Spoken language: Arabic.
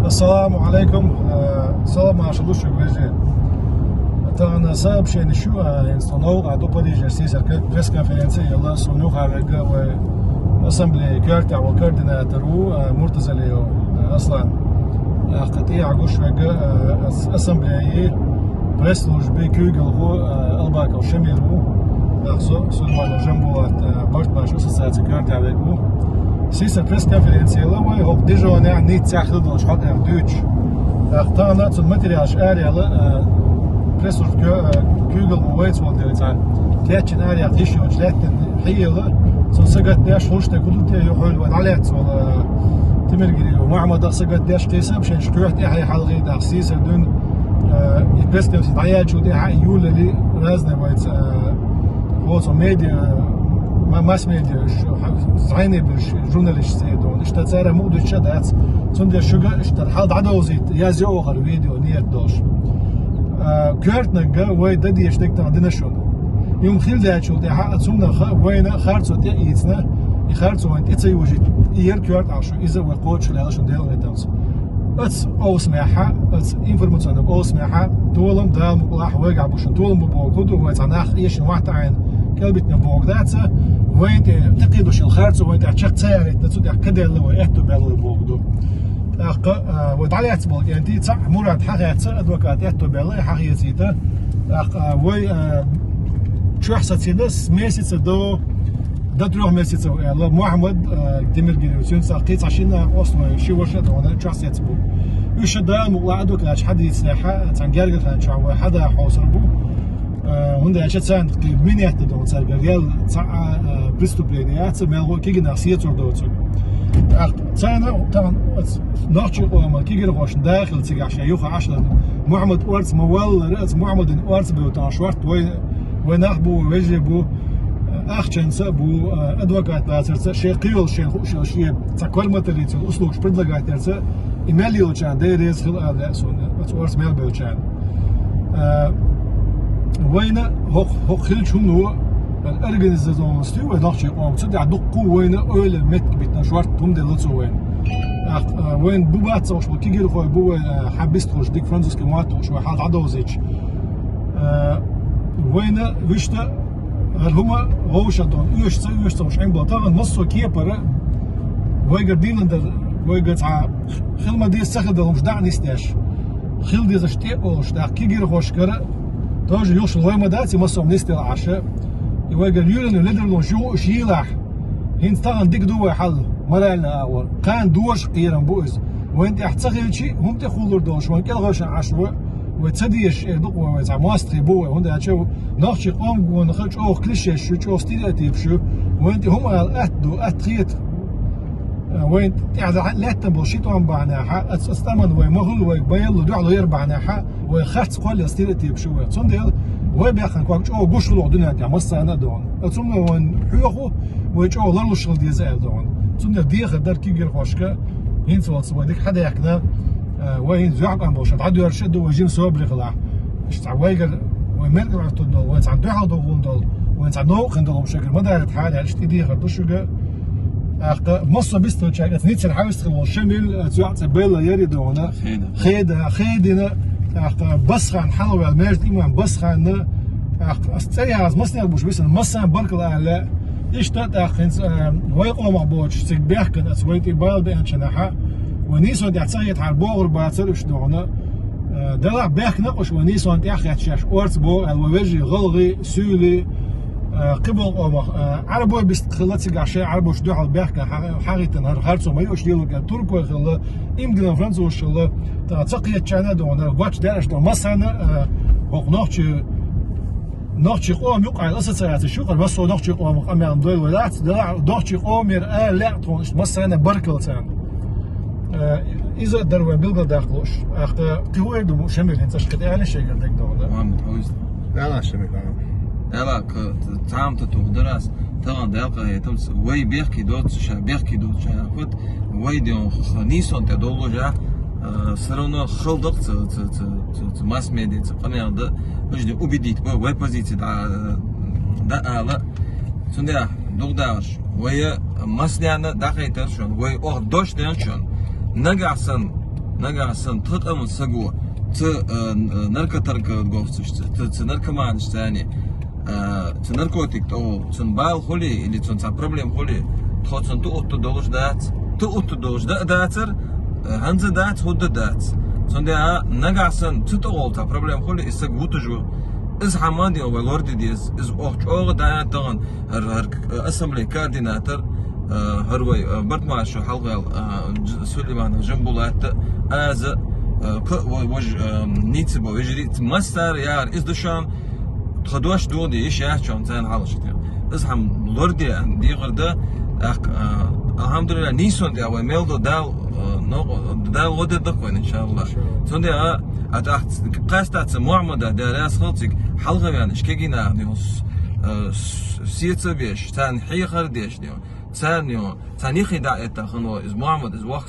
السلام عليكم. سلام ما شلوش وجه تانا ساب شيء شو إنسانو عدو بدي جالسين بريس كونفرنسي يلا سونو خارجة وأسمبلي كارتا وكاردنا ترو مرتزليو أصلا قطيع عقوش وجه أسمبلي بريس لوج بيكوجل هو ألباك أو شميلو أخذ سلمان جنبوات بارت باش أساسات كارتا وجهو سيسا بريس كونفرنسي يلا وهو ديجوني عن نيت ساخذ دوش حد عن دوتش أختارنا الماتريال شاري على بريس كوجل وويتس والدي تاع تياتشن اريا تيشو جلاتن حيله سنسقت داش هوشتا كلتي يحول ودعلات ولا تمرجري ومعمد سقت داش قيسه باش نشكوه تاع حلقه تاع سيسا دون البريس كونفرنسي تعيات شو تاع يول اللي رازنا ويت هو ميديا ماس ميديا زعيني بالجورناليست دون اشتاتصار مودو شدات تندر شوغا اشتاد عدوزيت يا زوغر فيديو نيت دوش كارتنا وي ددي يشتك عندنا شون يوم خيل ده شو ده حق تسمنا وين خارج وتي يتنا يخارج وين تي وجد يير كارت عشو اذا وقوتش لا شو ديال غيتامس اتس او سماحه اتس انفورماسيون او سماحه دولم دام راح وقع بوش دولم بوقود وتناخ ايش واحد عين كلبتنا بوق ذات وين تقيدوش الخارج وين تشق تسير تسود كده اللي وقعتو بالو بوقدو ودعليات بول يعني تي صح مراد حقيقة أدوكات يحتو بالله حقيقة وي شو حسيت سيدس ميسيت دو تروح ميسيت الله محمد تمرجي وسين ساقيت عشان أصلا شو ورشة وانا شو حسيت بو وش ده مقلع أدوكات حد يسنحها تنجرج خان شو حدا حاصر بو هندا عشان سان مين يحتدون صار ريال صع بريستوبلينيات ما هو كي ناسية تردوتو تانا طبعا نحكي ما كي غير داخل تيجي عشان يوخ 10 محمد اورت موال رأس محمد اورت بيوتان شورت وين اخبو ويجبو اخشن سبو ادوكات باسر شيء قيل شيء تكل ماتريت الاسلوب بريدلاغات ترسا ايميليو كان دايرز خل هذا سون اورت ميل بيوتان وين هو خل شنو الأورجانيزاسيون ستيو نحكي قوم تصدق دقوا وين أول مت بيتنا شوارت توم دلتو وين بوبات صوش كي جيرو خوي بو حبست خوش ديك فرانسيسكو ماتو شو حال عدوزيتش وين ويشتا هل هما غوش دون يوش صوش عين بطاغن مصو كيبر ويجر دينندر ويجر تاع خل ما دي استخدم مش دعني ستاش خل دي زشتي اوش دا كي جيرو خوش كره توج يوش لوي ما داتي مصو نستي العشاء يوجد يورن الليدر شو شيلح هين طبعا ديك دوا حل مرالنا اول كان دوش قيرن بوز وانت احتسغل شيء هم تخولر دوش وان كل غش عشوه وتصديش دقوا وتاع ماستري بو هوندا شو ناخشي قوم ونخرج اوخ كليش شو ستيريوتيب شو وانت هم اتدو اتخيت وين يعني لا تبوشيت عم بعناها استمن وين مغل وين بيلو دعلو يربعناها وخرت قول ستيريوتيب شو صندل وين بياخن كواك او غوش لو دنيا تاع مصا انا دون ثم وين حيوخو وين او لرلو شغل دي زال دون ثم ديخ دار كي غير خوشكا هين صوت وديك حدا يحكنا وين زعق ام بوش عدو يرشد وجيم صوبري خلاع اش تاع ويغر وين مرق عطو دول وين تاع دو حدو وندول وين تاع نو خندلهم شكل ما دارت حاجه علاش تدي غير بشوغا مصا بيستو تشاك نيت الحاوس خلو شمل تاع بيلا يري دونا خيدنا بسخان حلوة الماجد إيمان بسخان استريها از مصنع بوش بيسن مصنع بركل أعلى إشتات أخنز ويقوم عبوش سيك بيحكن أسويتي بال بيان شناحا ونيسون دي عتسايت على البوغر باتسر وش دونا دلع بيحكن أقوش ونيسون دي أخيات شاش أورت بو الوجي غلغي سولي قبل عربو بيستخلت سيك عشان عربو شدوح البيحكن حاغيتن هرخارتو ما يوش ديالو كان تركو خلا إمدنا فرنسا وش الله تقيت شانا دونا واتش دارش دو مصانا وق نوتشي قوم يقع الأساسيات الشغل بس نوتشي قوم أمي عم دوي ولات دلع نوتشي قوم يرقى لا تون مصانا بركل تان إذا دروا بيلقى داخلوش تهوي دو شمل أنت شكت يعني شيء عندك دونا محمد حويس لا شمل لا تعام تتوهدرس طبعا دلقة هي تمس وي بيحكي دوت شا بيحكي دوت شا فت وي ديون خنيسون تدولو جا سرنا خلدق ت ماس ميديا قناة ده وجد أبديت وي بوزيتي دا على سنديا دوغداش وي ماس ديانا دقيقة شون وي أخ دوش ديان شون نجعسن نقاسن تقام سجوا نركا تركا جوفتش نركا ما عندش ثاني نركوتيك أو بال خلي اللي تنسى بروبلم خلي تخصن تدوش دات تدوش داتر هنز دات هود دات صنديها نقاسن تتقول تا بروبلم خلي استجوا تجوا إز حمادي أو لوردي ديز إز أوه دايان تغن أسمبلي كارديناتر هروي برتماشو حلقة سليمان جنبولات از وج نيتسبو وجريت مستر يار إز دشان تخدوش دودي إيش يحشون زين حالشتين إز هم لوردي دي غردا الحمد لله نيسون دي أو ميلدو دال ودي دقوين إن شاء الله صندي أتأخذ قاستات معمدة دراس خلصك حلقة يعني شكينا نيوس سيتسبيش تان حيخر ديش نيو تانيو تانيخي داعي تاخنو إز معمد إز وقت